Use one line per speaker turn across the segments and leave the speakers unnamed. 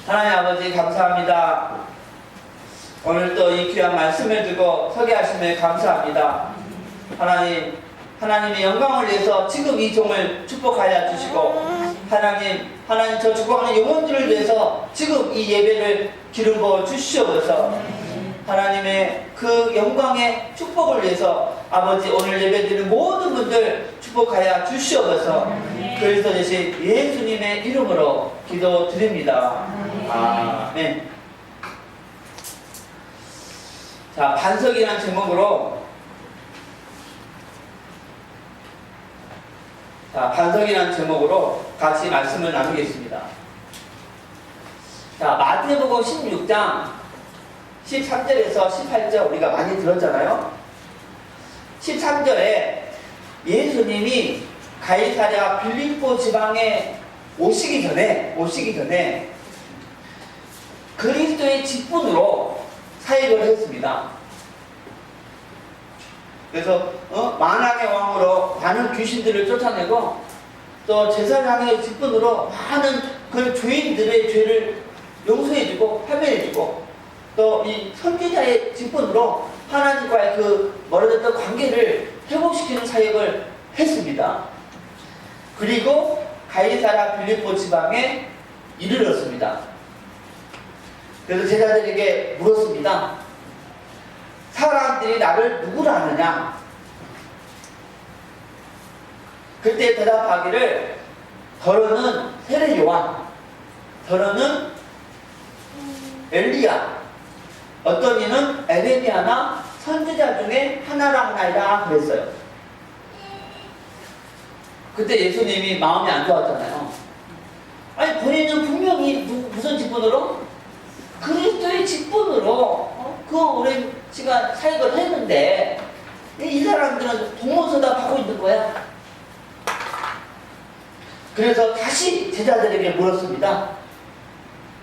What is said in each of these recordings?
하나님 아버지 감사합니다. 오늘 또 이 귀한 말씀을 듣고 서게 하심에 감사합니다. 하나님의 영광을 위해서 지금 이 종을 축복하여 주시고 하나님 저 축복하는 영혼들을 위해서 지금 이 예배를 기름부어 주시옵소서. 하나님의 그 영광의 축복을 위해서 아버지 오늘 예배드리는 모든 분들 축복하여 주시옵소서. 그리스도 되신 예수님의 이름으로 기도드립니다. 아멘. 자, 반석이라는 제목으로 같이 말씀을 나누겠습니다. 자, 마태복음 16장 13절에서 18절 우리가 많이 들었잖아요. 13절에 예수님이 가이사랴 빌립보 지방에 오시기 전에 그리스도의 직분으로 사역을 했습니다. 그래서 만왕의 왕으로 많은 귀신들을 쫓아내고 또 제사장의 직분으로 많은 그 죄인들의 죄를 용서해주고 화면해주고 또 이 선지자의 직분으로 하나님과의 그 멀어졌던 관계를 회복시키는 사역을 했습니다. 그리고 가이사랴 빌립보 지방에 이르렀습니다. 그래서 제자들에게 물었습니다. 사람들이 나를 누구라 하느냐? 그때 대답하기를 더러는 세례 요한, 더러는 엘리야, 어떤 이는 에레미야나 선지자 중에 하나라 하나이다 그랬어요. 그때 예수님이 마음이 안 좋았잖아요. 아니 본인은 분명히 무슨 직분으로? 그리스도의 직분으로 그 오랜 시간 사역을 했는데 이 사람들은 동문서답하고 있는 거야. 그래서 다시 제자들에게 물었습니다.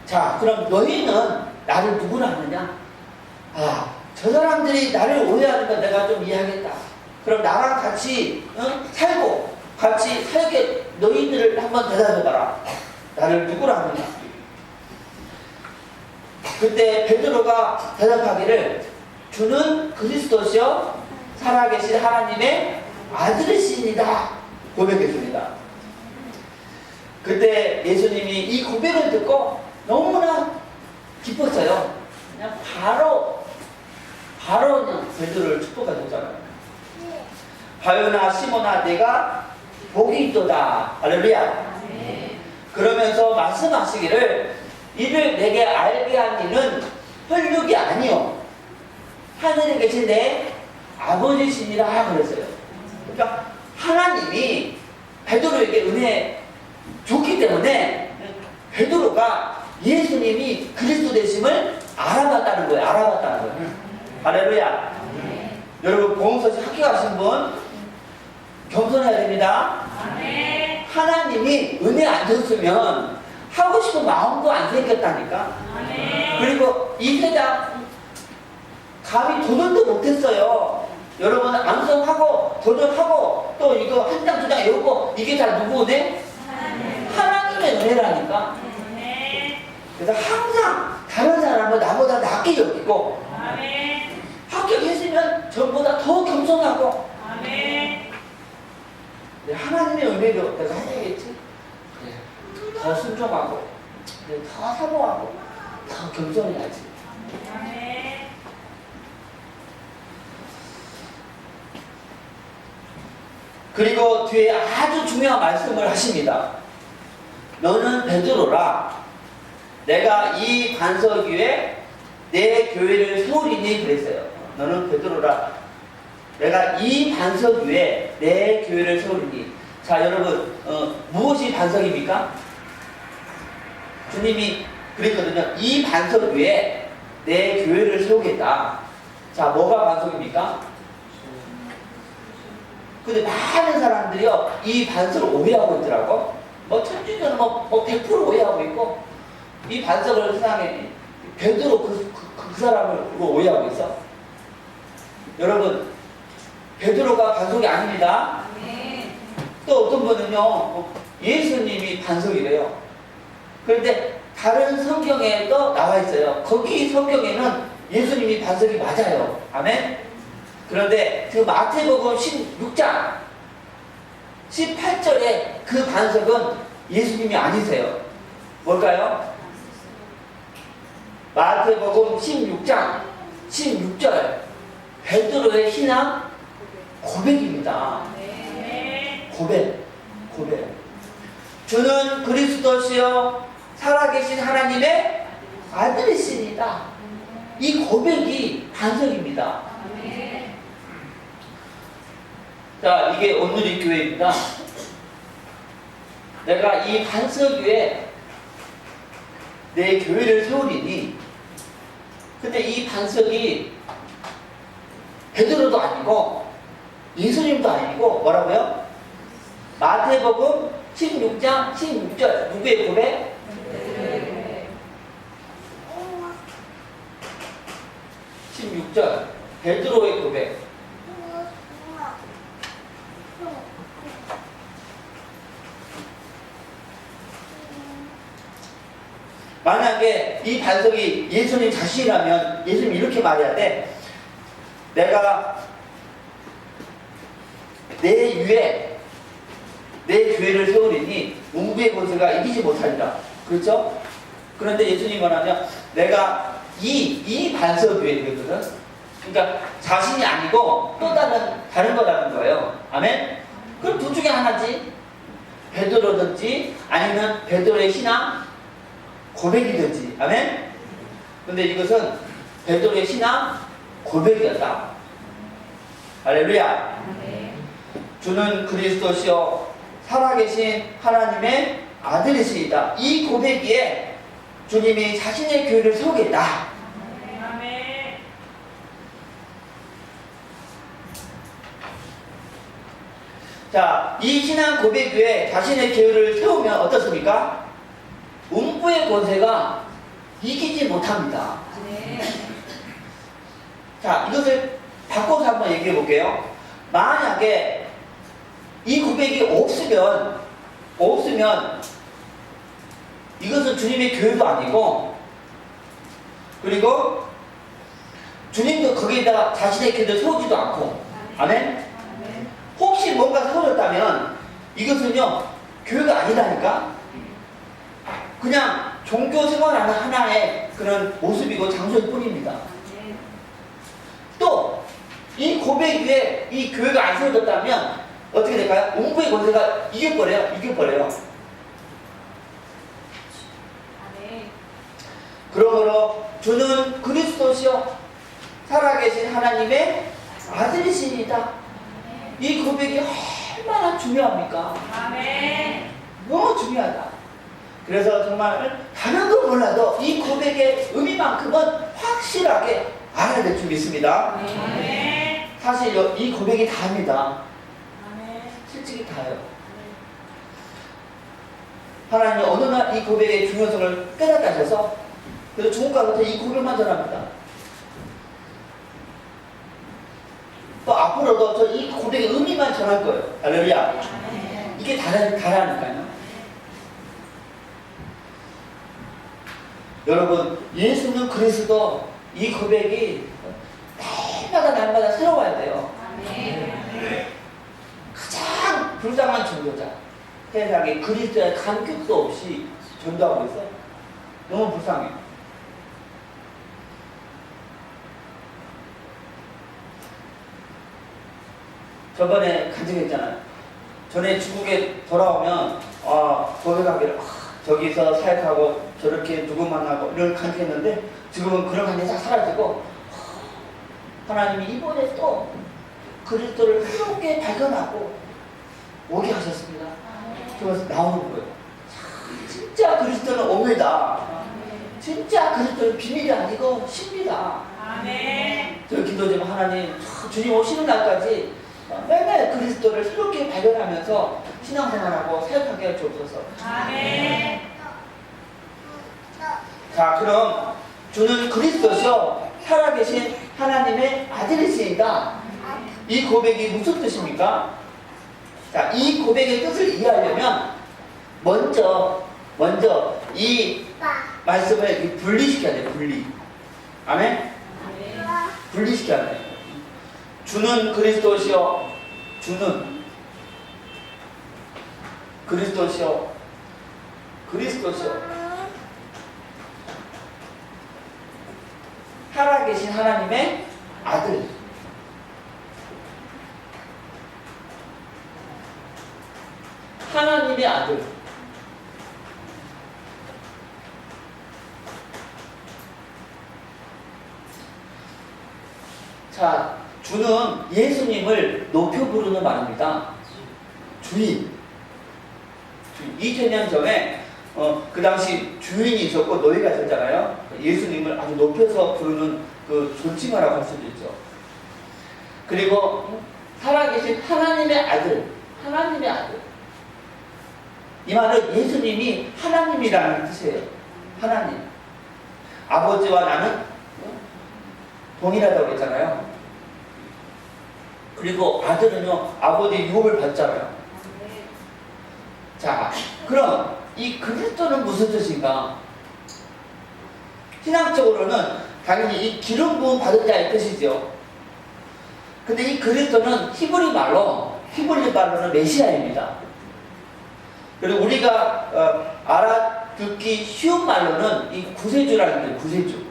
자, 그럼 너희는 나를 누구라 하느냐? 저 사람들이 나를 오해하는 건 내가 좀 이해하겠다. 그럼 나랑 같이 살고 같이 사역에 너희들을 한번 대답해봐라. 나를 누구라 하느냐? 그때 베드로가 대답하기를 주는 그리스도시여 살아계신 하나님의 아들이시니라 고백했습니다. 그때 예수님이 이 고백을 듣고 너무나 기뻤어요. 그냥 바로 그냥 베드로를 축복하셨잖아요. 바요나 시몬아 내가 복이 있도다. 할렐루야. 그러면서 말씀하시기를 이를 내게 알게 한 이는 혈육이 아니요 하늘에 계신 내 아버지시니라 그랬어요. 그러니까 하나님이 베드로에게 은혜 줬기 때문에 베드로가 예수님이 그리스도 되심을 알아봤다는 거예요. 할렐루야. 여러분 보험서식 학교 가신 분 겸손해야 됩니다. 하나님이 은혜 안 줬으면 하고 싶은 마음도 안 생겼다니까. 그리고 이 세상 감히 도전도 못했어요. 여러분 암송하고 도전하고 또 이거 한 장 두 장 외우고 이게 다 누구 은혜? 하나님의 은혜라니까. 그래서 항상 다른 사람은 나보다 낫게 여기고 합격했으면 전보다 더 겸손하고 하나님의 은혜로 내가 해야겠지. 더 순종하고 더 사모하고 더 겸손해야지. 그리고 뒤에 아주 중요한 말씀을 하십니다. 너는 베드로라 내가 이 반석 위에 내 교회를 세우리니 그랬어요. 너는 베드로라 내가 이 반석 위에 내 교회를 세우리니. 자 여러분 무엇이 반석입니까? 주님이 그랬거든요. 이 반석 위에 내 교회를 세우겠다. 자 뭐가 반석입니까? 근데 많은 사람들이요 이 반석을 오해하고 있더라고. 뭐 천주교는 뭐 100% 오해하고 있고 이 반석을 세상에 베드로 그 사람을 오해하고 있어. 여러분 베드로가 반석이 아닙니다. 또 어떤 분은요 예수님이 반석이래요. 그런데 다른 성경에도 나와 있어요. 거기 성경에는 예수님이 반석이 맞아요. 아멘? 그런데 그 마태복음 16장 18절에 그 반석은 예수님이 아니세요. 뭘까요? 마태복음 16장 16절 베드로의 신앙 고백입니다. 고백. 주는 그리스도시요 살아계신 하나님의 아들이시니다. 이 고백이 반석입니다. 자, 이게 오늘의 교회입니다. 내가 이 반석 위에 내 교회를 세우리니, 근데 이 반석이 베드로도 아니고 예수님도 아니고 뭐라고요? 마태복음 16장 16절 누구의 고백? 16절 베드로의 고백. 만약에 이 반석이 예수님 자신이라면 예수님이 이렇게 말해야 돼. 내가 내 위에 내 교회를 세우리니 문구의 권세가 이기지 못하리라. 그렇죠? 그런데 예수님이 말하면 내가 이 반석 위에 되거든. 그러니까 자신이 아니고 또 다른 거라는 거예요. 아멘? 그럼 둘 중에 하나지. 베드로든지 아니면 베드로의 신앙 고백이든지. 아멘? 근데 이것은 베드로의 신앙 고백이었다. 할렐루야. 주는 그리스도시요 살아계신 하나님의 아들이시다. 이 고백에 주님이 자신의 교회를 세우겠다. 자, 이 신앙 고백 위에 자신의 교회를 세우면 어떻습니까? 음부의 권세가 이기지 못합니다. 자, 이것을 바꿔서 한번 얘기해 볼게요. 만약에 이 고백이 없으면 이것은 주님의 교회도 아니고, 그리고 주님도 거기에다가 자신의 교회를 세우지도 않고. 아멘? 혹시 뭔가 세워졌다면 이것은요 교회가 아니라니까. 그냥 종교 생활하는 하나의 그런 모습이고 장소일 뿐입니다. 또 이 고백 위에 이 교회가 안 세워졌다면 어떻게 될까요? 음부의 권세가 이겨버려요. 그러므로 주는 그리스도시요 살아계신 하나님의 아들이시니다. 이 고백이 얼마나 중요합니까? 너무 중요하다. 그래서 정말 다른 건 몰라도 이 고백의 의미만큼은 확실하게 알아야 될 줄 믿습니다. 사실 이 고백이 다입니다. 솔직히 다요. 하나님이 어느 날 이 고백의 중요성을 깨닫게 하셔서 그래서 주목가부터 이 고백만 전합니다. 또 앞으로도 저 이 고백의 의미만 전할 거예요. 할렐루야. 이게 다라니까요. 여러분, 예수는 그리스도 이 고백이 날마다 새로워야 돼요. 가장 불쌍한 전도자, 세상에 그리스도의 간격도 없이 전도하고 있어. 너무 불쌍해. 저번에 간증했잖아요. 전에 중국에 돌아오면 고백하기를 저기서 사역하고 저렇게 누구 만나고 이런 간증했는데 지금은 그런 간증이 다 사라지고 하나님이 이번에 또 그리스도를 새롭게 발견하고 오게 하셨습니다. 그래서 나오는 거예요. 진짜 그리스도는 오메다. 진짜 그리스도는 비밀이 아니고 신비다. 저 기도 좀 하나님 주님 오시는 날까지 매일 그리스도를 새롭게 발견하면서 신앙생활하고 사역하게 해 주옵소서. 자, 그럼 주는 그리스도시요 살아계신 하나님의 아들이시다. 이 고백이 무슨 뜻입니까? 자, 이 고백의 뜻을 이해하려면 먼저 이 말씀을 이렇게 분리시켜야 돼요. 분리. 아멘? 분리시켜야 돼요. 주는 그리스도시요. 주는 그리스도시요. 그리스도시요. 살아계신 하나님의 아들. 하나님의 아들. 자, 주는 예수님을 높여 부르는 말입니다. 주인. 2000년 전에 그 당시 주인이 있었고 노예가 있었잖아요. 예수님을 아주 높여서 부르는 그 존칭어라고 할 수도 있죠. 그리고 살아계신 하나님의 아들. 하나님의 아들. 이 말은 예수님이 하나님이라는 뜻이에요. 하나님. 아버지와 나는 동일하다고 했잖아요. 그리고 아들은요, 아버지의 유업을 받잖아요. 자, 그럼 이 그리스도는 무슨 뜻인가? 신앙적으로는 당연히 이 기름 부음 받은 자의 뜻이죠. 근데 이 그리스도는 히브리 말로는 메시아입니다. 그리고 우리가 알아듣기 쉬운 말로는 이 구세주라는 게 구세주,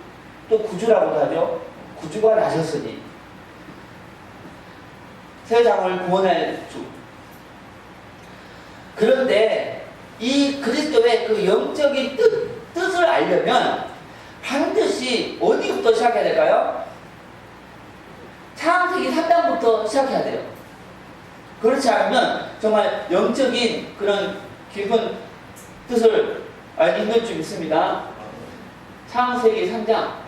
또 구주라고도 하죠. 구주가 나셨으니 세상을 구원할 주. 그런데 이 그리스도의 그 영적인 뜻을 알려면 반드시 어디부터 시작해야 될까요? 창세기 3장부터 시작해야 돼요. 그렇지 않으면 정말 영적인 그런 깊은 뜻을 알기는 좀 있습니다. 창세기 3장.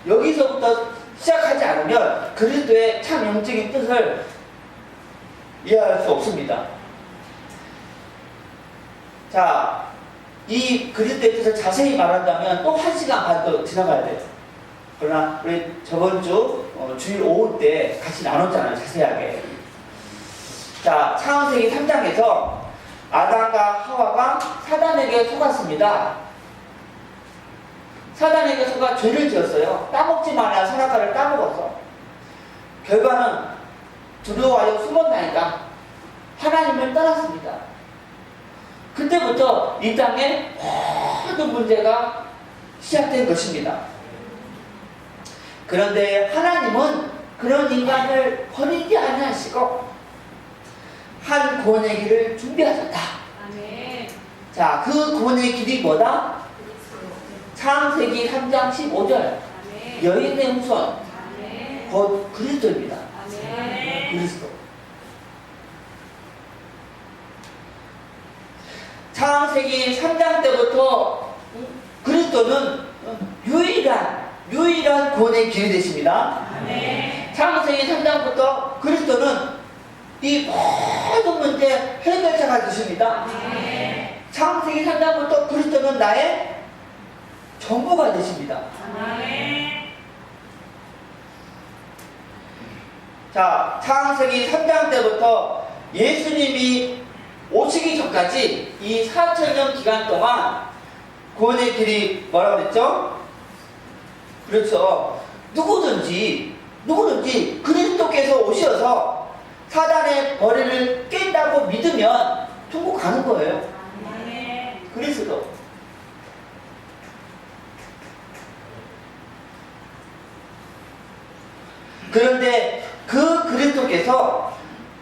여기서부터 시작하지 않으면 그리스도의 참 영적인 뜻을 이해할 수 없습니다. 자, 이 그리스도의 뜻을 자세히 말한다면 또 1시간 반 더 지나가야 돼요. 그러나 우리 저번 주 주일 오후 때 같이 나눴잖아요. 자세하게. 자, 창세기 3장에서 아담과 하와가 사단에게 속았습니다. 사단에게 속아 죄를 지었어요. 따먹지 말아야 선악과를 따먹었어. 결과는 두려워하여 숨었다니까 하나님을 떠났습니다. 그때부터 이 땅에 모든 문제가 시작된 것입니다. 그런데 하나님은 그런 인간을 버리지 아니하시고 한 구원의 길을 준비하셨다. 아멘. 자, 그 구원의 길이 뭐다? 창세기 3장 15절. 아멘. 여인의 후손. 아멘. 곧 그리스도입니다. 아멘. 그리스도. 창세기 3장 때부터 그리스도는 유일한 구원의 길이 되십니다. 아멘. 창세기 3장부터 그리스도는 이 모든 문제 해결자가 되십니다. 아멘. 창세기 3장부터 그리스도는 나의 전부가 되십니다. 아멘. 자, 창세기 3장 때부터 예수님이 오시기 전까지 이 4,000년 기간 동안 구원의 길이 뭐라고 그랬죠? 그렇죠. 누구든지 그리스도께서 오셔서 사단의 머리를 깬다고 믿으면 천국 가는 거예요. 그리스도. 그런데 그 그리스도께서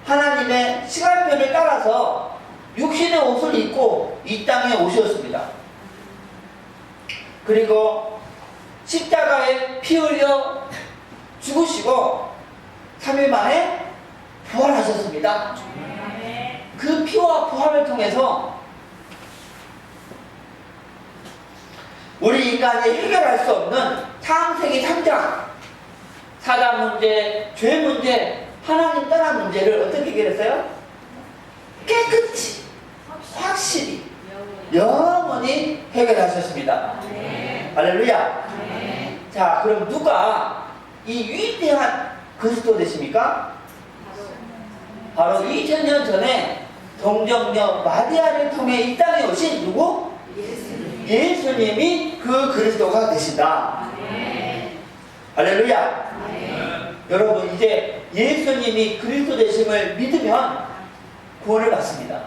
하나님의 시간표를 따라서 육신의 옷을 입고 이 땅에 오셨습니다. 그리고 십자가에 피 흘려 죽으시고 3일 만에 부활하셨습니다. 그 피와 부활을 통해서 우리 인간이 해결할 수 없는 창세기 3장 사단 문제, 죄 문제, 하나님 떠난 문제를 어떻게 해결했어요? 깨끗이, 확실히, 영원히 해결하셨습니다. 할렐루야. 자, 그럼 누가 이 위대한 그리스도 되십니까? 바로 2000년 전에 동정녀 마리아를 통해 이 땅에 오신 누구? 예수님이 그 그리스도가 되신다. 할렐루야. 여러분, 이제 예수님이 그리스도 되심을 믿으면 구원을 받습니다.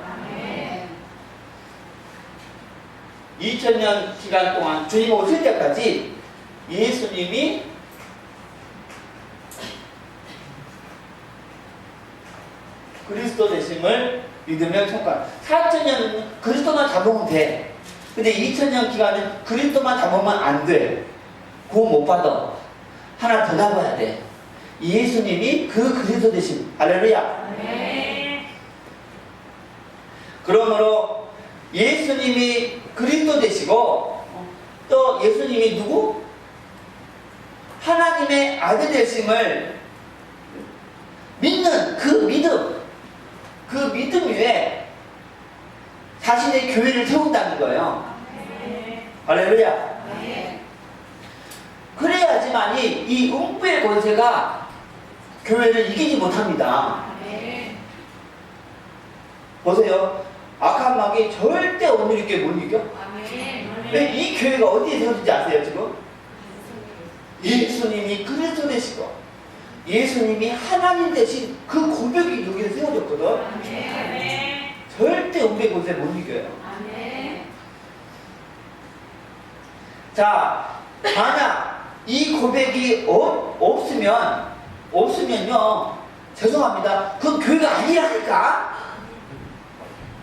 2000년 기간 동안 주님 오실 때까지 예수님이 그리스도 되심을 믿으면 천국. 4000년 그리스도만 잡으면 돼. 근데 2000년 기간은 그리스도만 잡으면 안 돼. 구원 못 받아. 하나 더 잡아야 돼. 예수님이 그 그리스도 되심. 할렐루야. 그러므로 예수님이 그리스도 되시고 또 예수님이 누구? 하나님의 아들 되심을 믿는 그 믿음 위에 자신의 교회를 세운다는 거예요. 할렐루야. 그래야지만이 이 음부의 권세가 교회를 이기지 못합니다. 보세요. 악한 마귀 절대 오늘 있게 못 이겨. 이 교회가 어디에 세워진지 아세요 지금? 예수님이 그리스도 되시고 예수님이 하나님 되신 그 고백이 여기에 세워졌거든. 절대 음부의 권세 못 이겨요. 자, 만약 이 고백이 없으면요 죄송합니다. 그건 교회가 아니라니까.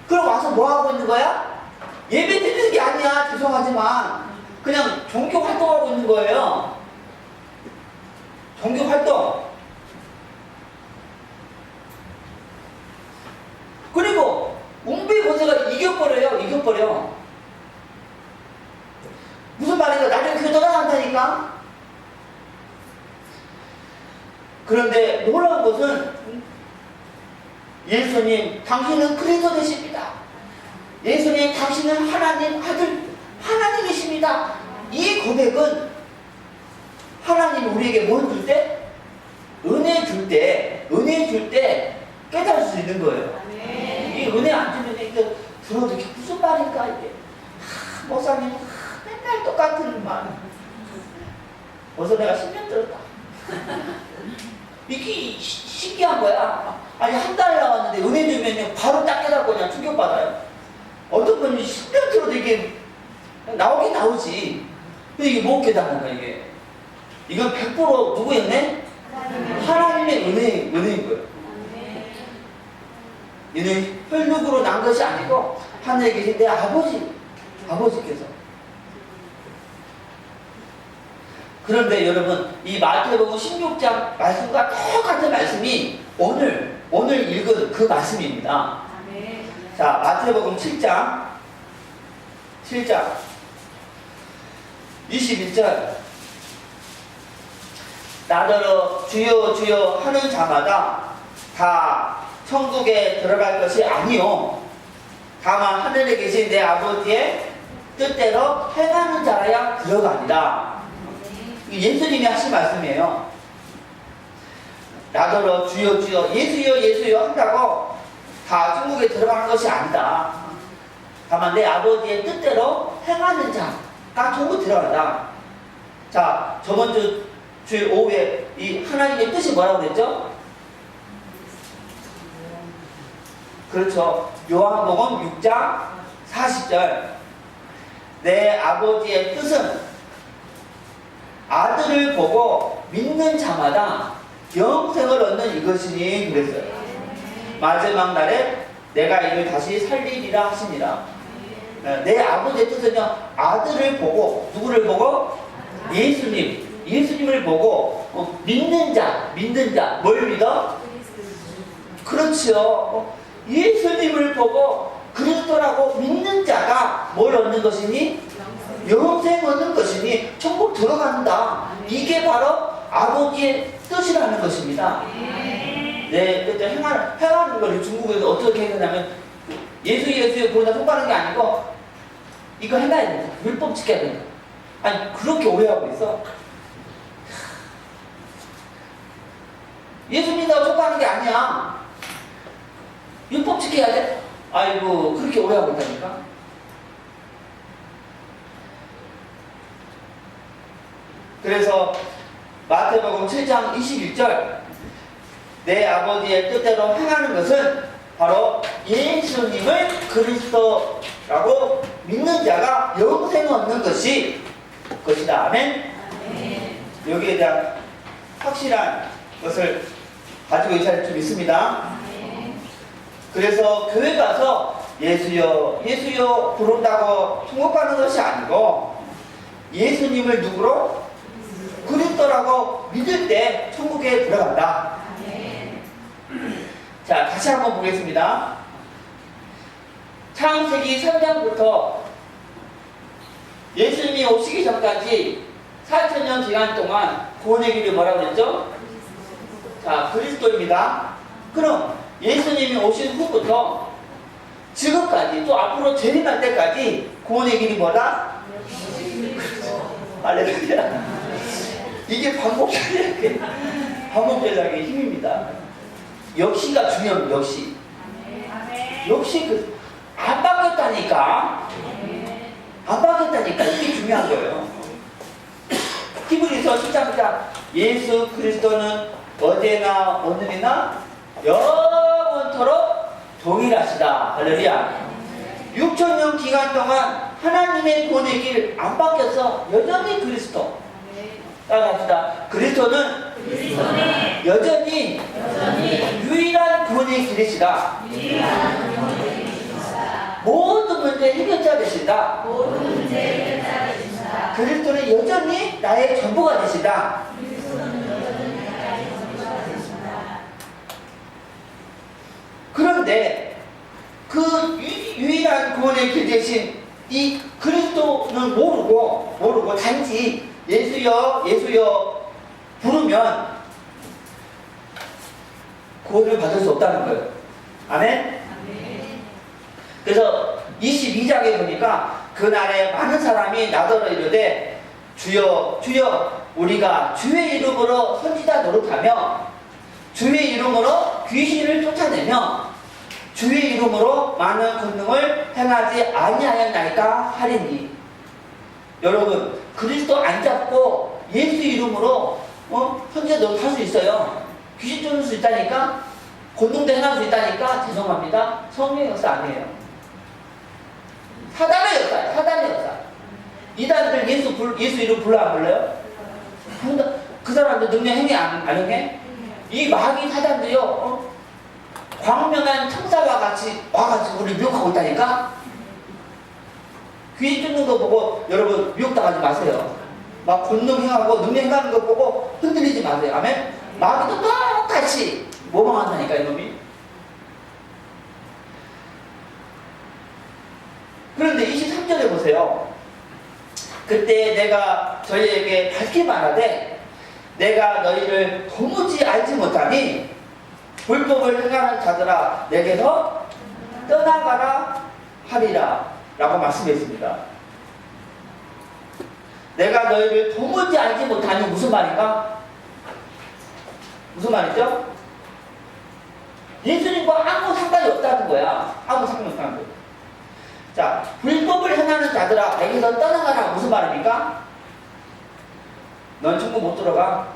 그럼 와서 뭐 하고 있는 거야? 예배 드리는 게 아니야. 죄송하지만 그냥 종교 활동하고 있는 거예요. 종교 활동. 그리고 음부의 권세가 이겨버려. 무슨 말인가? 나중에 교회 떠나간다니까. 그런데 놀라운 것은 예수님, 당신은 그리스도 되십니다. 예수님, 당신은 하나님 아들, 하나님이십니다. 이 고백은 하나님 우리에게 뭘 줄 때? 은혜 줄 때 깨달을 수 있는 거예요. 이 은혜 안 주면 이게 들어도 이게 무슨 말인가 이게. 목사님 맨날 똑같은 말. 벌써 내가 10년 들었다. 이게 신기한 거야. 아니 한 달 나왔는데 은혜 주면 바로 딱 깨닫고 그냥 충격받아요. 어떤 분이 10년 들어도 이게 나오긴 나오지. 근데 이게 못 깨닫는 거야 이게. 이건 100% 누구의 은혜? 하나님의 은혜인 거예요. 이는 혈육으로 난 것이 아니고 하늘에 계신 내 아버지께서. 그런데 여러분 이 마태복음 16장 말씀과 똑같은 말씀이 오늘 읽은 그 말씀입니다. 자, 마태복음 7장 21절 나더러 주여 주여 하는 자마다 다 천국에 들어갈 것이 아니요 다만 하늘에 계신 내 아버지의 뜻대로 행하는 자라야 들어가리라. 예수님이 하신 말씀이에요. 나더러 주여 주여 예수여 예수여 한다고 다 천국에 들어가는 것이 아니다. 다만 내 아버지의 뜻대로 행하는 자가 천국 들어간다. 자, 저번 주일 오후에 이 하나님의 뜻이 뭐라고 그랬죠? 그렇죠. 요한복음 6장 40절 내 아버지의 뜻은 아들을 보고 믿는 자마다 영생을 얻는 이것이니 그랬어요. 마지막 날에 내가 이를 다시 살리리라 하시니라. 내 아버지의 뜻은요 아들을 보고 누구를 보고? 예수님을 보고 믿는 자 뭘 믿어? 그렇죠. 예수님을 보고 그리스도라고 믿는 자가 뭘 얻는 것이니? 영생 얻는 것이니 천국 들어간다. 이게 바로 아버지의 뜻이라는 것입니다. 네, 그때 행하는 걸 중국에서 어떻게 했냐면 예수 그러다 손가는 게 아니고 이거 행해야 된다. 율법 지켜야 된다. 아니 그렇게 오해하고 있어. 예수 믿는다고 촉구하는 게 아니야. 율법 지켜야 돼? 아이고 그렇게 오해하고 있다니까. 그래서 마태복음 7장 21절 내 아버지의 뜻대로 행하는 것은 바로 예수님을 그리스도라고 믿는 자가 영생을 얻는 것이다. 아멘? 여기에 대한 확실한 것을 가지고 있어야 좀 있습니다. 그래서 교회 가서 예수여 예수여 부른다고 천국 가는 것이 아니고 예수님을 누구로? 그리스도라고 믿을 때 천국에 들어간다. 자, 다시 한번 보겠습니다. 창세기 3장부터 예수님이 오시기 전까지 4,000년 기간 동안 구원의 길이 뭐라고 그랬죠? 자, 그리스도입니다. 그럼 예수님이 오신 후부터 지금까지 또 앞으로 재림할 때까지 구원의 길이 뭐다? 할렐루야. 이게 반복 전략의 힘입니다. 역시가 중요합니다. 역시 안 바뀌었다니까. 안 바뀌었다니까. 이게 중요한 거예요. 히브리서 10장 예수 그리스도는 어제나 오늘이나 영원토록 동일하시다. 할렐루야. 6,000년 기간 동안 하나님의 구원의 길 안 바뀌었어. 여전히 그리스도. 따라합시다. 그리스도는 여전히 유일한 구원의 길이시다. 모든 문제 해결자 되시다. 그리스도는 여전히 나의 전부가 되시다. 그런데 그 유일한 구원의 길 대신 이 그리스도는 모르고 단지 예수여 부르면 구원을 받을 수 없다는 거예요. 아멘? 그래서 22장에 보니까 그날에 많은 사람이 나더러 이르되 주여 주여 우리가 주의 이름으로 선지자 노릇하며 주의 이름으로 귀신을 쫓아내며 주의 이름으로 많은 권능을 행하지 아니하였나이까 하리니. 여러분 그리스도 안 잡고 예수 이름으로 선지자 노릇할 수 있어요. 귀신 쫓을 수 있다니까, 권능도 행할 수 있다니까. 죄송합니다. 성령의 역사 아니에요. 사단의 역사예요. 사단의 역사. 이단들 예수 이름 불러 안 불러요? 그 사람들 능력 행위 안 행해? 이 마귀 사단들이요, 광명한 천사와 같이 와가지고 우리 미혹하고 있다니까? 귀신 쫓는 거 보고 여러분 미혹당하지 마세요. 막 권능 행하고 능력 행하는 거 보고 흔들리지 마세요. 아멘? 마귀도 똑같이 모방한다니까 이놈이. 그런데 23절에 보세요. 그때 내가 저희에게 밝게 말하되 내가 너희를 도무지 알지 못하니 불법을 행하는 자들아 내게서 떠나가라 하리라 라고 말씀했습니다. 내가 너희를 도무지 알지 못하니 무슨 말인가? 무슨 말이죠? 예수님과 아무 상관이 없다는 거야. 아무 상관이 없다는 거야. 자, 불법을 행하는 자들아 내게서 떠나가라 무슨 말입니까? 넌 천국 못 들어가.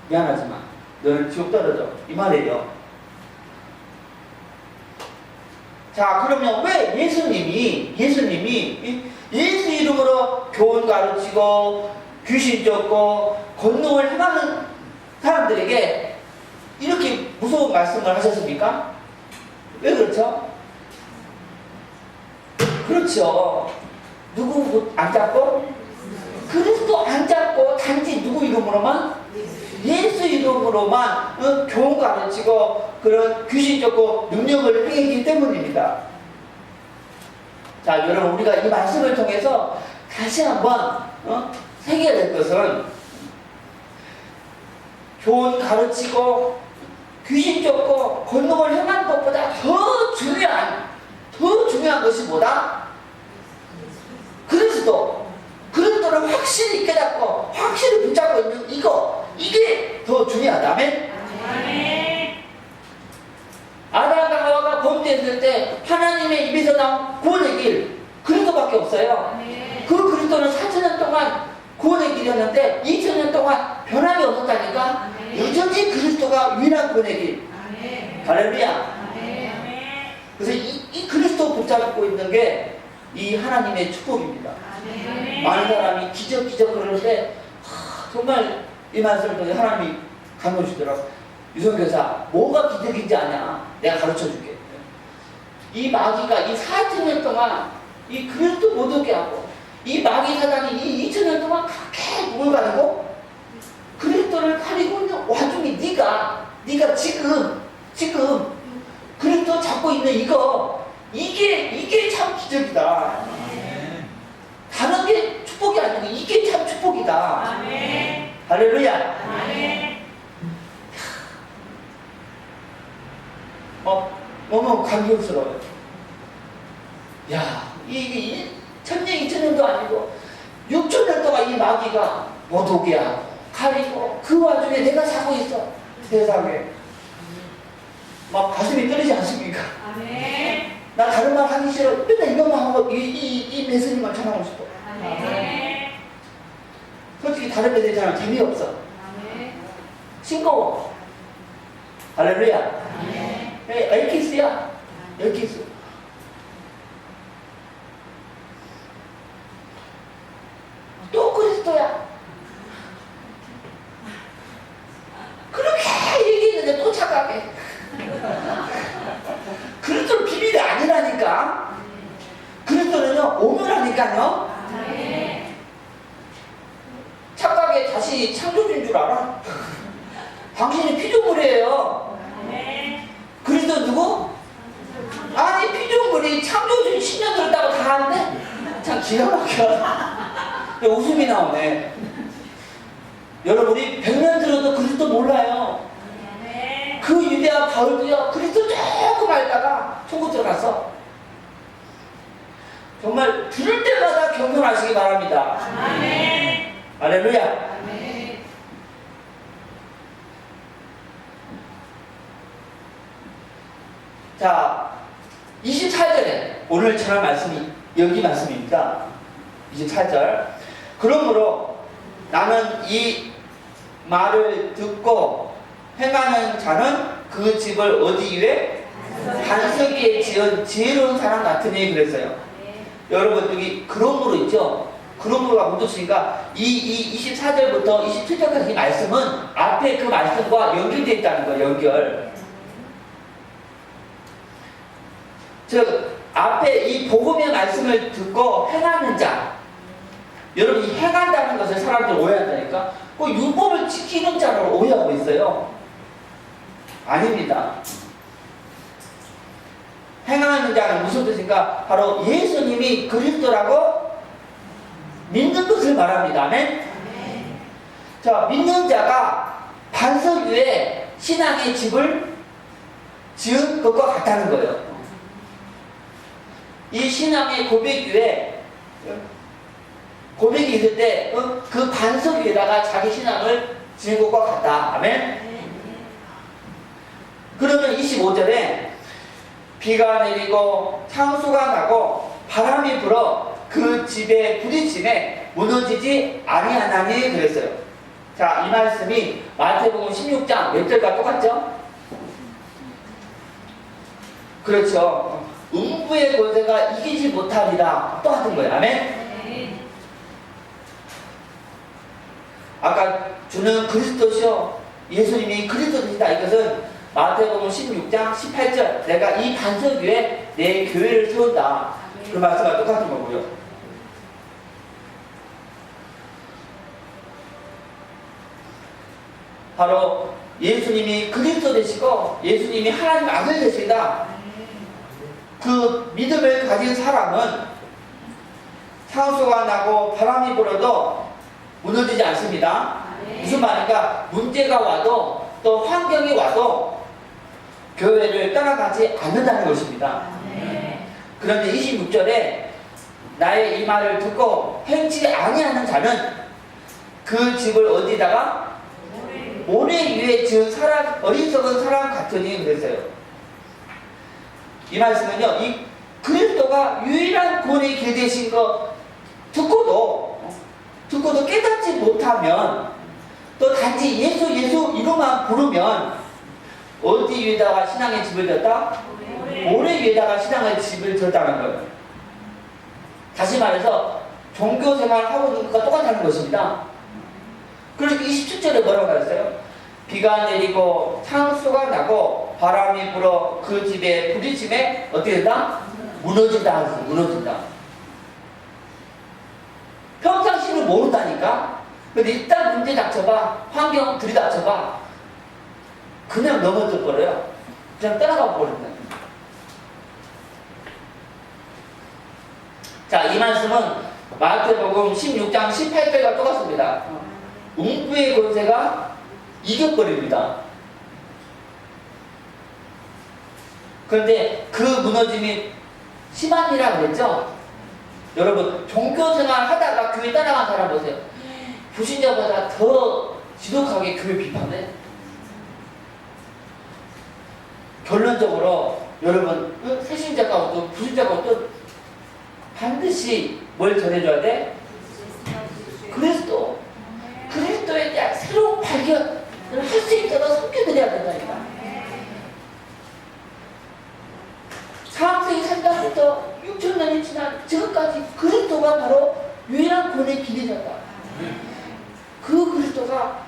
미안하지만 너는 지옥 떨어져. 이 말이에요. 자, 그러면 왜 예수님이 예수 이름으로 교훈 가르치고 귀신 쫓고 권능을 행하는 사람들에게 이렇게 무서운 말씀을 하셨습니까? 왜 그렇죠? 그렇죠. 누구 안 잡고? 그리스도 안 잡고 단지 누구 이름으로만? 예수 이름으로만 교훈 가르치고 그런 귀신 쫓고 능력을 행했기 때문입니다. 자, 여러분 우리가 이 말씀을 통해서 다시 한번 새겨야 될 것은 교훈 가르치고 귀신 쫓고 권능을 행하는 것보다 더 중요한 것이 뭐다? 그리스도를 그리스도를 확실히 깨닫고 확실히 붙잡고 있는 이게 더 중요하다. 아멘. 아담과 하와가 범죄했을 때 하나님의 입에서 나온 구원의 길 그리스도밖에 없어요. 그 그리스도는 4,000년 동안 구원의 길이었는데 2,000년 동안 변함이 없었다니까. 여전히 그리스도가 유일한 구원의 길. 할렐루야. 그래서 이 그리스도 붙잡고 있는 게 이 하나님의 축복입니다. 많은 사람이 기적 그러는데 정말 이 말씀을 통해 하나님이 감동 주시더라고. 유성교사, 뭐가 기적인지 아냐? 내가 가르쳐 줄게. 이 마귀가 이 4,000년 동안 이 그리스도 못 오게 하고 이 마귀 사단이 이 2,000년 동안 그렇게 뭘 가지고 그리스도를 가리고 있는 와중에 네가 지금 그리스도 잡고 있는 이게 참 기적이다. 다른 게 축복이 아니고 이게 참 축복이다. 할렐루야. 너무 감격스러워요. 야, 이게 1,000년, 2,000년도 아니고 6,000년 동안 이 마귀가 못 오게 하고 가리고 그 와중에 내가 사고 있어. 세상에. 막 가슴이 떨리지 않습니까? 나 다른 말 하기 싫어. 맨날 이것만 하고 이 메시지만 전하고 싶어. 솔직히 다른 메시지 전하면 재미없어. 싱거워. 할렐루야. 엘키스야. 엘키스. 또 그리스도야. 그렇게 얘기했는데 또 착각해. 그리스도는 비밀이 아니라니까. 그리스도는요 오묘라니까요. 착각에 다시 창조주인 줄 알아? 당신이 피조물이에요. 그리스도 누구? 아니 피조물이 창조주인 10년 들었다고 다 하는데 참 기가 막혀. 웃음이 나오네. 여러분이 100년 들어도 그리스도 몰라요. 그 유대와 바울도요 그리스도 조금 알다가 천국 들어갔어. 정말 들을 때마다 경건하시기 바랍니다. 할렐루야. 자, 24절에 오늘 전할 말씀이 여기 말씀입니다. 24절. 그러므로 나는 이 말을 듣고 행하는 자는 그 집을 어디 위에? 반석 위에 지은 지혜로운 사람 같으니 그랬어요. 여러분 여기 그러므로 있죠? 그러므로가 묻었으니까 이 24절부터 27절까지 이 말씀은 앞에 그 말씀과 연결되어 있다는 거예요. 연결. 즉 앞에 이 복음의 말씀을 듣고 행하는 자, 여러분 이 행한다는 것을 사람들이 오해한다니까. 그 율법을 지키는 자로 오해하고 있어요. 아닙니다. 행하는 자는 무슨 뜻인가? 바로 예수님이 그리스도라고 믿는 것을 말합니다. 아멘? 자, 믿는 자가 반석 위에 신앙의 집을 지은 것과 같다는 거예요. 이 신앙의 고백 위에 고백이 있을 때 그 반석 위에다가 자기 신앙을 지은 것과 같다. 아멘? 그러면 25절에 비가 내리고 창수가 나고 바람이 불어 그 집에 부딪힘에 무너지지 아니하나니 그랬어요. 자, 이 말씀이 마태복음 16장 몇 절과 똑같죠? 그렇죠. 음부의 권세가 이기지 못하리라 똑같은 거예요. 아멘? 아까 주는 그리스도시요 예수님이 그리스도시다. 이것은 마태복음 16장 18절 내가 이 반석 위에 내 교회를 세운다. 그 말씀과 똑같은 거고요. 바로 예수님이 그리스도 되시고 예수님이 하나님 아들 되시다. 그 믿음을 가진 사람은 창수가 나고 바람이 불어도 무너지지 않습니다. 무슨 말인가? 문제가 와도 또 환경이 와도 교회를 떠나가지 않는다는 것입니다. 그런데 26절에 나의 이 말을 듣고 행치 아니하는 자는 그 집을 어디다가 모래 위에 지은 사람, 어리석은 사람 같으니 그랬어요. 이 말씀은요, 이 그리스도가 유일한 구원의 길 되신 거 듣고도 깨닫지 못하면, 또 단지 예수 이름만 부르면 어디 위에다가 신앙의 집을 졌다? 모래 위에다가 신앙의 집을 졌다는 거예요. 다시 말해서 종교생활 하고 있는 것과 똑같다는 것입니다. 그래서 27절에 뭐라고 말했어요? 비가 내리고 창수가 나고 바람이 불어 그 집에 부딪힘에 어떻게 된다? 무너진다. 무너진다. 평상시를 모른다니까? 근데 일단 문제 닥쳐봐, 환경 들이닥쳐봐, 그냥 넘어져 버려요. 그냥 따라가 버린다. 자, 이 말씀은 마태복음 16장 18절과 똑같습니다. 음부의 권세가 이겨버립니다. 그런데 그 무너짐이 심한이라고 그랬죠? 여러분, 종교생활 하다가 교회 따라간 사람 보세요. 불신자보다 더 지독하게 교회 비판해. 결론적으로 여러분, 새신자가 어떤 불신자가 어떤 반드시 뭘 전해줘야 돼? 그리스도에 대한 새로운 발견을 할 수 있도록 섬겨드려야 된다니까. 창세기 3장부터 6,000년이 지난 지금까지 그리스도가 바로 유일한 구원의 길이셨다. 그 그리스도가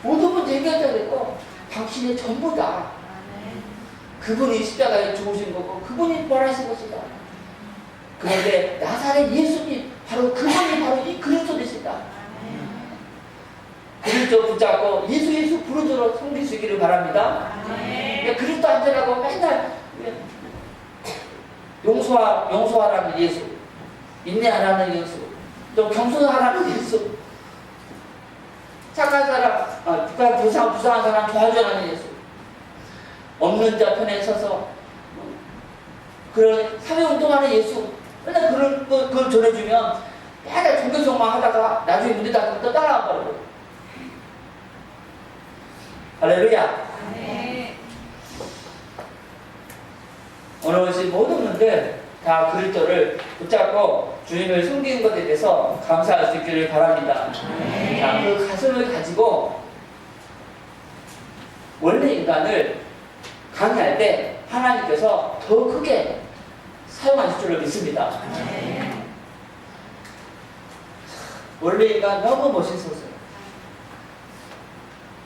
모든 문제 해결자되고 당신의 전부다. 그분이 십자가에 죽으신 거고 그분이 부활하신 것이다. 그런데 나사렛 예수님, 바로 그분이 바로 이 그리스도 되신다. 그리스도 붙잡고 예수 부르도록 섬길 수 있기를 바랍니다. 그리스도 안전하고 맨날 용서하라는 예수, 인내하라는 예수, 또 겸손하라는 예수, 착한 사람, 부상한 사람 도와주라는 예수, 없는 자 편에 서서 그런 사회운동하는 예수, 맨날 그걸 전해주면 맨날 종교성만 하다가 나중에 문제 닥치면 또 따라가 버려요. 할렐루야. 오늘 오신 모든 분들 다 그리스도를 붙잡고 주님을 섬기는 것에 대해서 감사할 수 있기를 바랍니다. 자, 그 가슴을 가지고 원래 인간을 강의할 때 하나님께서 더 크게 사용하실 줄을 믿습니다. 원래 인간 너무 멋있었어요.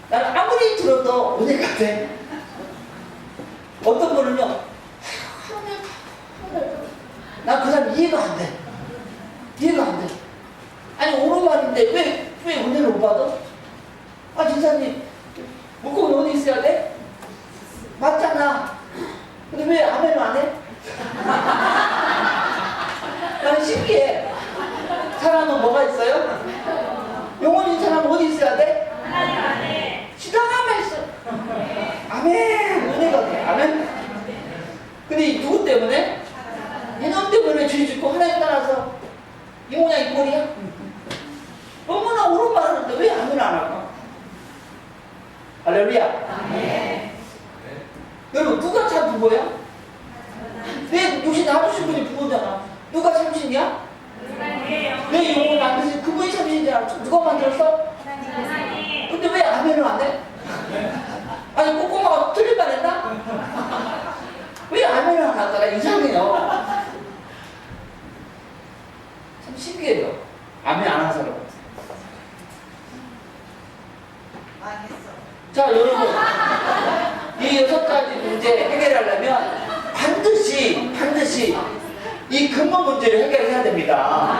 나는 아무리 들어도 은혜가 돼. 어떤 분은요, 난 그 사람 이해가 안 돼. 아니, 옳은 말인데 왜 은혜를 못 받아? 아, 지사님, 물고기 어디 있어야 돼? 맞잖아. 근데 왜 아멘을 안 해? 나는 신기해. 사람은 뭐가 있어요? 영혼인 사람은 어디 있어야 돼? 하나님 안에. 시당하면 있어. 아멘. 은혜가 돼. 아멘. 근데 누구 때문에? 이놈 때문에 죄 짓고 하나님 따라서 이 모양 이 꼴이야? 너무나 옳은 말 하는데 왜 아멘 안 할까? 할렐루야. 아멘. 여러분, 누가 참 부모야? 내 육신 아버지 분이 부모잖아. 누가 참신이야? 내 영혼을 만드신 그분이 참신이잖아. 누가 만들었어? 근데 왜 아멘을 안 해? 아니, 꼬꼬마가 틀릴 뻔했나? 왜 아멘을 안 할까? 이상해요. 참 신기해요. 아멘 안 하는 사람. 자, 여러분, 이 6가지 문제 해결하려면 반드시 이 근본 문제를 해결해야 됩니다.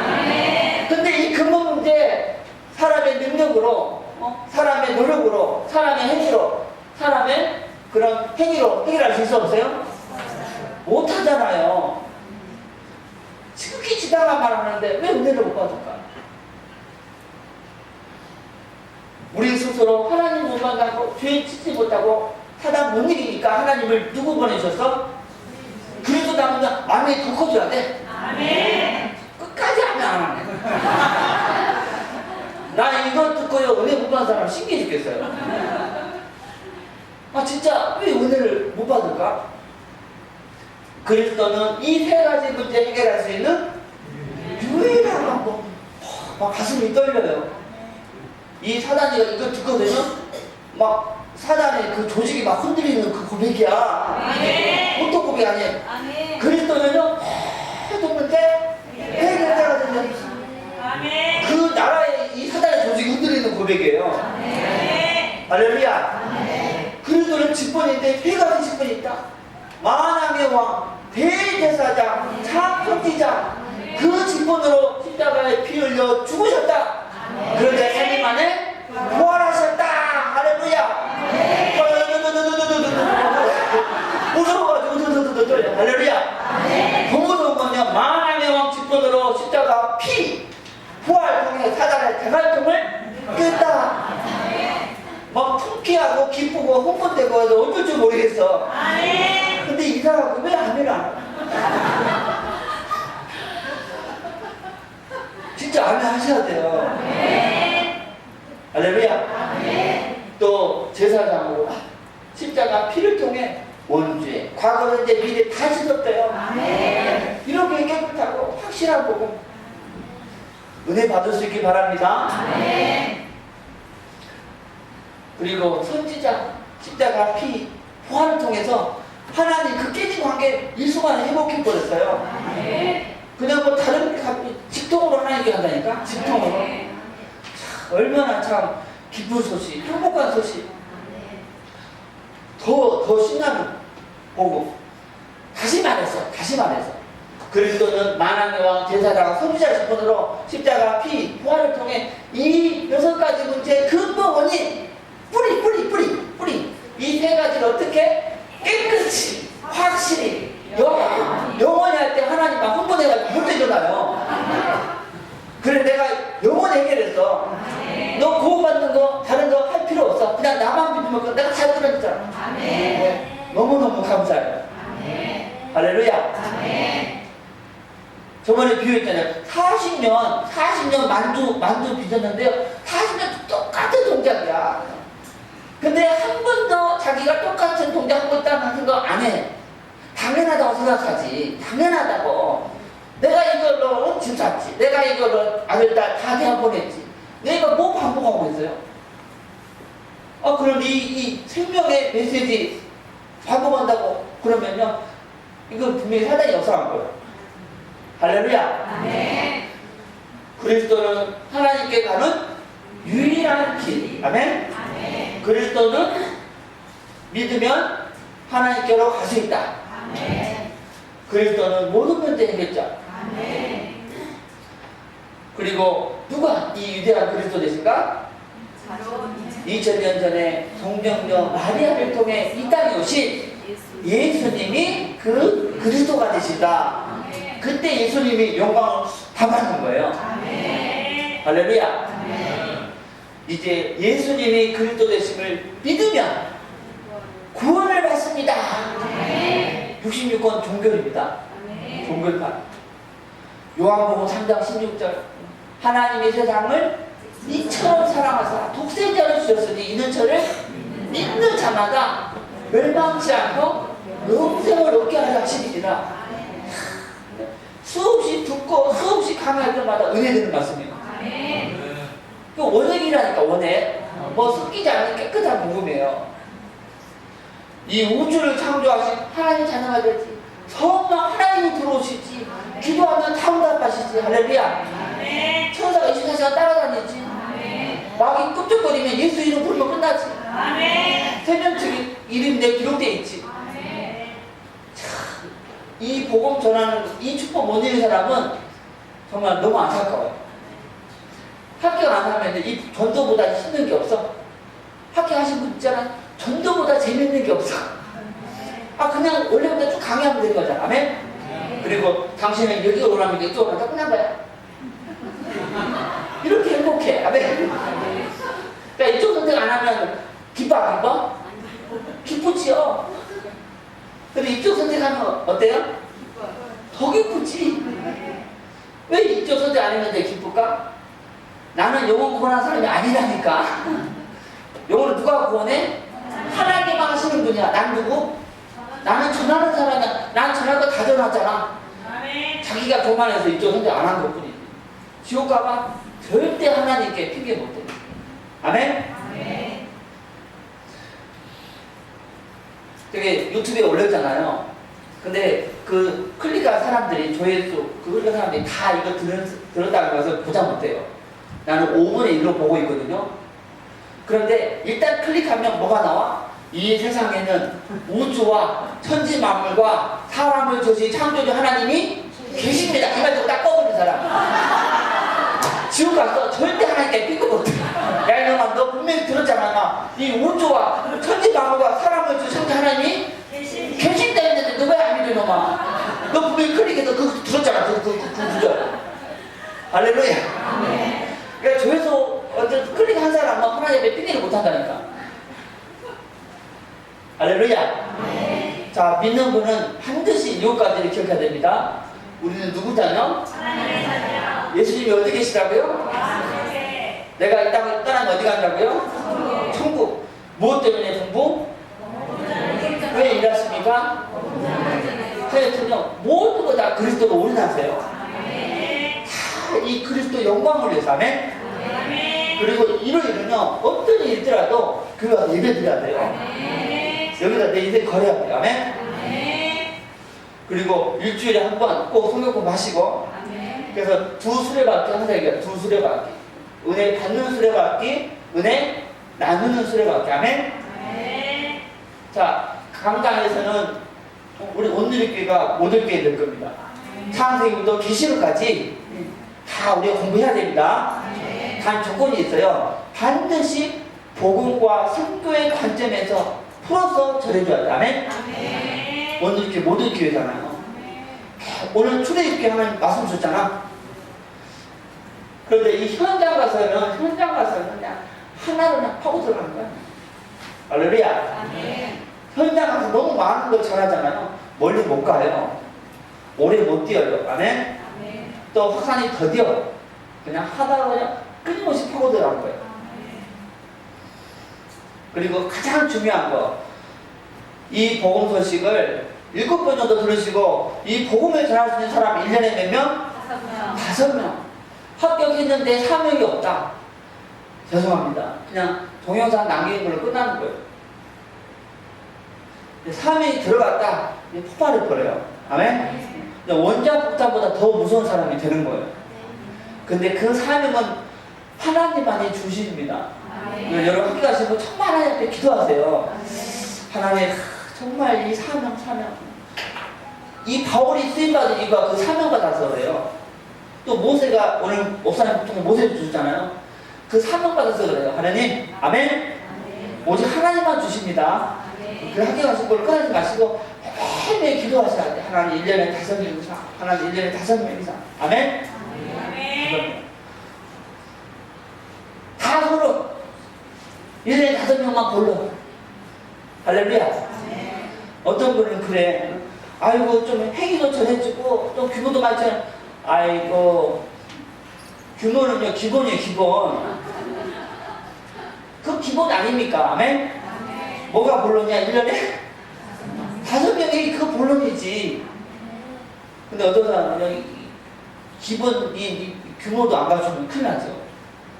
근데 이 근본 문제, 사람의 능력으로, 사람의 노력으로, 사람의 행위로, 사람의 그런 행위로 해결할 수 있어 없어요? 못하잖아요. 지극히 지당한 말 하는데 왜 은혜를 못 받을까? 우리 스스로 하나님 못 만나고 죄 짓지 못하고 사단 못 이기니까 하나님을 누구 보내셨어? 그래서 나는 아멘이 더 커져야 돼. 아멘. 나 이거 듣고요 은혜 못 받은 사람 신기해 죽겠어요. 아 진짜 왜 은혜를 못 받을까? 그리스도는 이 세 가지 문제 해결할 수 있는 유일한 방법. 막 가슴이 떨려요. 이 사단이 이거 듣거든요. 막 사단의 그 조직이 막 흔들리는 그 고백이야. 보통 고백이 아니에요. 그리스도는요 모든 문제 해결자가 된다. 그 나라의 이 사단의 조직이 흔들리는 고백이에요. 할렐루야. 그리스도는 직분인데 세 가지 직분이 있다. 만왕의 왕, 대제사장, 참선지자. 그 직분으로 십자가에 피 흘려 죽으셨다. 그런데 3일 만에 부활하셨다. 할렐루야. 무서워가지고 할렐루야. 더 무서운 건요 만왕의 왕 직분으로 십자가 피 부활 통해 사단의 대갈통을 깼다. 막 통쾌하고 기쁘고 흥분되고 해서 어쩔 줄 모르겠어. 근데 이 사람은 왜 아멘 안 해? 진짜 아멘 하셔야 돼요. 할렐루야. 또 제사장으로 십자가 피를 통해 원죄, 과거, 현재, 미래 다 씻었대요. 이렇게 깨끗하고 확실한 복음 은혜 받을 수 있기 바랍니다. 그리고 선지자 십자가 피 부활을 통해서 하나님 그 깨진 관계 일순간에 회복해버렸어요. 그냥 뭐 다른 직통으로 하나님께 한다니까. 직통으로. 참, 얼마나 참 기쁜 소식, 행복한 소식. 더 신나는 복음. 다시 말해서 그리스도는 만왕의 왕, 제사장, 선지자 직분으로 십자가 피 부활을 통해 이 6가지 문제의 근본이 뿌리 이 세 가지를 어떻게 깨끗이 확실히 영원히 할 때 하나님 막 흥분해가지고 벌떡 일어나요. 그래 내가 영원히 해결했어. 너 구원받는 거 다른 거 할 필요 없어. 그냥 나만 믿으면 내가 잘 들어줬잖아. 너무너무 감사해요. 할렐루야. 저번에 비유했잖아요. 40년 만두 빚었는데요. 40년 똑같은 동작이야. 근데 한 번도 자기가 똑같은 동작 하고 있다는 거 안 해. 당연하다고 생각하지. 당연하다고. 내가 이걸로 집 샀지. 내가 이걸로 아들, 딸 다 대학 보냈지. 내가 뭐 반복하고 있어요? 그럼 이 생명의 메시지 반복한다고 그러면요. 이건 분명히 사단이 역사한 거예요. 할렐루야. 그리스도는 하나님께 가는 유일한 길. 아멘. 그리스도는 믿으면 하나님께로 갈 수 있다. 그리스도는 모든 문제 해결자. 그리고 누가 이 위대한 그리스도 되실까? 2000년 전에 동정녀 마리아를 통해 이 땅에 오신 예수님이 그 그리스도가 되시다. 그때 예수님이 영광을 다 받는 거예요. 할렐루야. 이제 예수님이 그리스도 되심을 믿으면 구원을 받습니다. 66권 종결입니다. 종결판. 요한복음 3장 16절. 하나님의 세상을 이처럼 사랑하사 독생자를 주셨으니 이는 저를 믿는 자마다 멸망치 않고 영생을 얻게 하려 하시니라. 수없이 듣고 수없이 강의할 때마다 은혜되는 말씀이에요. 그 원액이라니까 원액. 뭐 섞이지 않는 깨끗한 복음이에요. 이 우주를 창조하신 하나님 자녀아들지 성령 하나님이 들어오시지. 기도하면 다 응답하시지. 할렐루야. 천사가 24시간 따라다니지. 마귀 끔찍거리면 예수 이름 부르면 끝나지. 세면측 이름이 내 기록되어 있지. 이 복음 전하는 이 축복 못 이룬 사람은 정말 너무 안타까워요. 합격 안 하면 이 전도보다 힘든 게 없어. 합격하신 분 있잖아. 전도보다 재밌는 게 없어. 그냥 원래보다 쭉 강의하면 되는 거잖아. 아멘? 그리고 당신은 여기 오라면 이쪽 오라면 끝난 거야. 이렇게 행복해. 아멘? 그러니까 이쪽 선택 안 하면 기뻐 안 기뻐? 기쁘지요. 근데 이쪽 선택하면 어때요? 더 기쁘지. 왜 이쪽 선택 안 했는데 기쁠까? 나는 영혼 구원한 사람이 아니라니까. 영혼을 누가 구원해? 하나님만 하시는 분이야. 난 누구? 나는 전하는 사람이야. 난 전할 거 다 전하잖아. 자기가 교만해서 이쪽 선택 안 한 것뿐이지. 지옥 가봐? 절대 하나님께 핑계 못 대. 아멘? 되게 유튜브에 올렸잖아요. 근데 그 클릭한 사람들이 조회수, 그 클릭한 사람들이 다 이거 들었다는 것을 보자 못해요. 나는 5분의 1로 보고 있거든요. 그런데 일단 클릭하면 뭐가 나와? 이 세상에는 우주와 천지 만물과 사람을 주신 창조주 하나님이 계십니다. 이 말 듣고 딱 꺼버린 사람. 지옥 가서 절대 하나님께 핑계 못 대. 야 이놈아, 너 분명히 들었잖아. 이 우주와 천지 만물과 사람을 주신 창조주 하나님이 계신다 했는데 너 왜 안 믿어 이놈아? 너 분명히 클릭해서 그거 들었잖아. 그 구절. 할렐루야. 그러니까 조회수 어떤 클릭한 사람은 하나님의 핑계를 못 한다니까. 할렐루야. 자, 믿는 분은 반드시 이것까지를 기억해야 됩니다. 우리는 누구 자녀? 예수님이 어디 계시다고요? 내가 이 땅을 떠나면 어디 간다고요? 천국. 무엇 때문에 공부? 왜 일하십니까? 하여튼요, 모든 거 다 그리스도로 올인하세요. 다 이 그리스도 영광을 위해서. 아멘? 그리고 일요일은요, 어떤 일이 있더라도 교회 와서 예배 드려야 돼요. 여기다 내 인생 걸어야 돼요. 아멘? 그리고 일주일에 한 번 꼭 성경권 마시고. 그래서 두 수레바퀴 항상 얘기해요. 두 수레바퀴. 은혜 받는 수레바퀴, 은혜 나누는 수레바퀴. 아멘? 자, 강당에서는 우리 온누리교회가 모델교회 될 겁니다. 창세기부터 계시록까지 다 우리가 공부해야 됩니다. 단 조건이 있어요. 반드시 복음과 선교의 관점에서 풀어서 전해줘야 돼. 아멘? 오늘 이렇게 모든 교회잖아요. 오늘 출애굽기 하나님 말씀 주셨잖아. 그런데 이 현장 가서는 그냥 하나로 그냥 파고 들어가는 거야. 할렐루야. 현장 가서 너무 많은 걸 전하잖아요. 멀리 못 가요. 오래 못 뛰어요. 아멘? 또 확산이 더뎌. 그냥 하다가 그냥 끊임없이 파고 들어가는 거예요. 그리고 가장 중요한 거, 이 복음 소식을 7번 정도 들으시고 이 복음을 전할 수 있는 사람 1년에 몇 명? 5명. 합격했는데 사명이 없다. 죄송합니다. 그냥 동영상 남기는 걸로 끝나는 거예요. 사명이 들어갔다. 폭발해 버려요. 아멘? 원자 폭탄보다 더 무서운 사람이 되는 거예요. 근데 그 사명은 하나님만이 주십니다. 여러분 학교 가시고 정말 하나님 앞에 기도하세요. 하나님, 정말 이 사명. 이 바울이 쓰임받은 이유가 그 사명받아서 그래요. 또 모세가 오늘 목사님 통해 모세를 주셨잖아요. 그 사명받아서 그래요. 하나님, 아멘? 오직 하나님만 주십니다. 그 학교 가시고 걸 꺼내지 마시고 매일 기도하셔야 돼. 하나님 1년에 5명 이상, 하나님 1년에 5명 이상. 아멘? 다 서로 1년에 5명만 골라. 할렐루야. 어떤 분은 그래. 아이고 좀 행위도 전해주고 좀 규모도 많이 전해. 아이고 규모는요 기본이에요. 기본. 그 기본 아닙니까? 아멘? 뭐가 본론이야? 1년에 5명이 그 본론이지. 근데 어떤 사람은 기본 이 규모도 안 갖추면 큰일 나죠.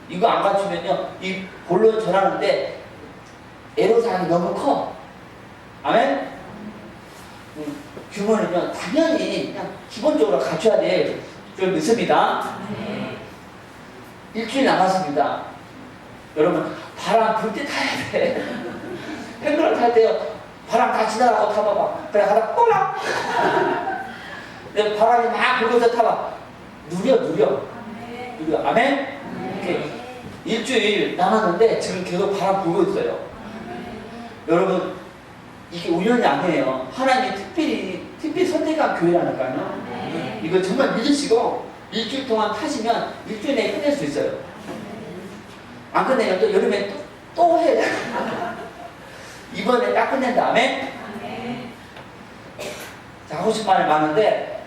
이거 안 갖추면요 이 본론 전하는데 애로사항이 너무 커. 아멘? 규모는요 당연히 그냥 기본적으로 갖춰야 될 줄 믿습니다. 일주일 남았습니다. 여러분 바람 불 때 타야 돼. 펜글을 탈 때요 바람 다 지나가고 타봐봐. 그래 가다 꼬락. 바람이 막 불고서 타봐. 누려. 아멘? 이렇게 일주일 남았는데 지금 계속 바람 불고 있어요. 여러분 이게 우연이 아니에요. 하나님이 특별히 선택한 교회라니까요. 이거 정말 믿으시고 일주일 동안 타시면 일주일 내에 끝낼 수 있어요. 안 끝내면 또 여름에 또 해야 돼. 이번에 딱 끝낸 다음에 자, 하고 싶은 말이 많은데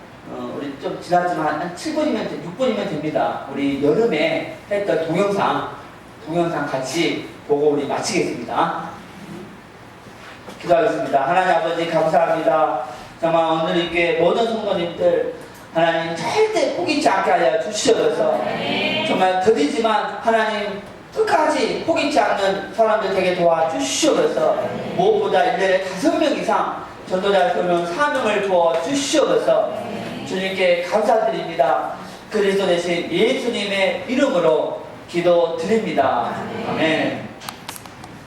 우리 좀 지났지만 한 7분이면 6분이면 됩니다. 우리 여름에 했던 동영상 같이 보고 우리 마치겠습니다. 기도하겠습니다. 하나님 아버지 감사합니다. 정말 오늘 이렇게 모든 성도님들 하나님 절대 포기치 않게 하여 주시옵소서. 정말 더디지만 하나님 끝까지 포기치 않는 사람들 되게 도와주시옵소서. 무엇보다 1년에 5명 이상 전도자 교련 사명을 부어 주시옵소서. 주님께 감사드립니다. 그리스도 대신 예수님의 이름으로 기도드립니다. 아멘.